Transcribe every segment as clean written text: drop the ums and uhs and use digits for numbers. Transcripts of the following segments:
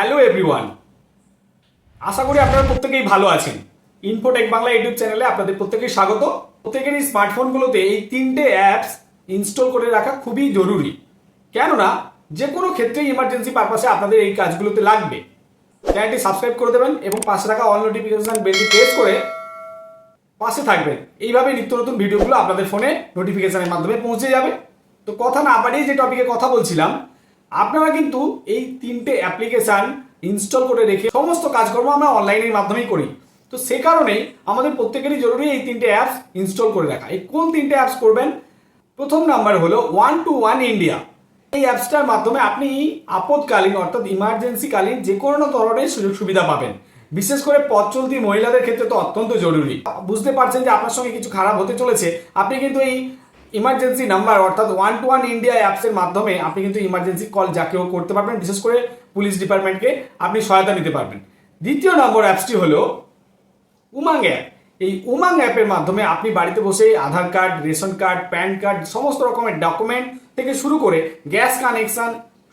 Hello everyone, আশা করি আপনারা প্রত্যেকেই ভালো আছেন। ইনফোটেক বাংলা ইউটিউব চ্যানেলে আপনাদের প্রত্যেকেই স্বাগত। প্রত্যেকেরই স্মার্টফোনগুলোতে এই তিনটে অ্যাপস ইনস্টল করে রাখা খুবই জরুরি, কেননা যে কোনো ক্ষেত্রে ইমার্জেন্সি পারপাসে আপনাদের এই কাজগুলোতে লাগবে। চ্যানেলটি সাবস্ক্রাইব করে দেবেন এবং পাশে থাকা অল নোটিফিকেশন বেলটি প্রেস করে পাশে থাকবেন। এইভাবে নিত্য নতুন ভিডিওগুলো আপনাদের ফোনে নোটিফিকেশনের মাধ্যমে পৌঁছে যাবে। তো কথা না বাড়িয়ে যে টপিকে কথা বলছিলাম, আপনারা কিন্তু এই তিনটে অ্যাপ্লিকেশান ইনস্টল করে রেখে সমস্ত কাজকর্ম আমরা অনলাইনের মাধ্যমেই করি। তো সে কারণেই আমাদের প্রত্যেকেরই জরুরি এই তিনটে অ্যাপস ইনস্টল করে রাখা। এই কোন তিনটে অ্যাপস করবেন? প্রথম নাম্বার হলো 121 ইন্ডিয়া। এই অ্যাপসটার মাধ্যমে আপনি আপদকালীন অর্থাৎ ইমার্জেন্সিকালীন যে কোনো ধরনের সুযোগ সুবিধা পাবেন। বিশেষ করে পথ চলতি মহিলাদের ক্ষেত্রে তো অত্যন্ত জরুরি। বুঝতে পারছেন যে আপনার সঙ্গে কিছু খারাপ হতে চলেছে, আপনি কিন্তু এই ইমার্জেন্সি নাম্বার অর্থাৎ 121 ইন্ডিয়া অ্যাপসের মাধ্যমে আপনি কিন্তু ইমার্জেন্সি কল যাকেও করতে পারবেন, বিশেষ করে পুলিশ ডিপার্টমেন্টকে আপনি সহায়তা নিতে পারবেন। দ্বিতীয় নম্বর অ্যাপসটি হলো উমাং অ্যাপ। এই উমাং অ্যাপের মাধ্যমে আপনি বাড়িতে বসে Aadhaar card, ration card, PAN card, সমস্ত রকমের ডকুমেন্ট থেকে শুরু করে গ্যাস কানেকশন,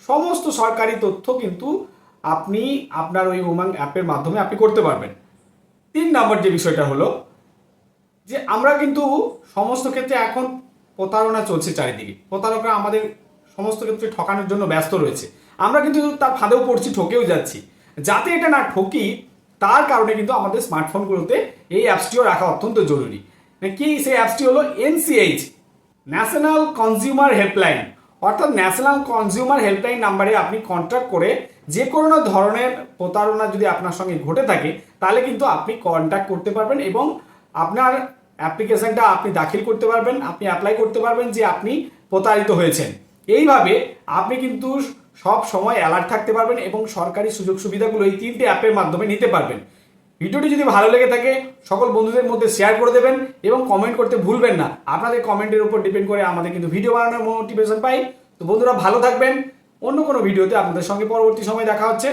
সমস্ত সরকারি তথ্য কিন্তু আপনি আপনার ওই উমাং অ্যাপের মাধ্যমে আপনি করতে পারবেন। তিন নম্বর যে বিষয়টা হলো যে আমরা কিন্তু সমস্ত ক্ষেত্রে এখন প্রতারণা চলছে চারিদিকে। প্রতারকরা আমাদের সমস্ত ক্ষেত্রে ঠকানোর জন্য ব্যস্ত রয়েছে। আমরা কিন্তু তার ফাঁদেও পড়ছি, ঠকেও যাচ্ছি। যাতে এটা না ঠকি তার কারণে কিন্তু আমাদের স্মার্টফোনগুলোতে এই অ্যাপসটিও রাখা অত্যন্ত জরুরি। কি সেই অ্যাপসটি হলো NCH, ন্যাশনাল কনজিউমার হেল্পলাইন। অর্থাৎ ন্যাশনাল কনজিউমার হেল্পলাইন নাম্বারে আপনি কন্ট্যাক্ট করে যে কোনো ধরনের প্রতারণা যদি আপনার সঙ্গে ঘটে থাকে তাহলে কিন্তু আপনি কন্ট্যাক্ট করতে পারবেন এবং আপনার অ্যাপ্লিকেশনটা আপনি দাখিল করতে পারবেন, আপনি অ্যাপ্লাই করতে পারবেন যে আপনি প্রতারিত হয়েছেন। এইভাবে আপনি কিন্তু সব সময় অ্যালার্ট থাকতে পারবেন এবং সরকারি সুযোগ সুবিধাগুলো এই তিনটে অ্যাপের মাধ্যমে নিতে পারবেন। ভিডিওটি যদি ভালো লেগে থাকে সকল বন্ধুদের মধ্যে শেয়ার করে দেবেন এবং কমেন্ট করতে ভুলবেন না। আপনাদের কমেন্টের উপর ডিপেন্ড করে আমাদের কিন্তু ভিডিও বানানোর মোটিভেশন পাই। তো বন্ধুরা ভালো থাকবেন। অন্য কোনো ভিডিওতে আপনাদের সঙ্গে পরবর্তী সময় দেখা হচ্ছে।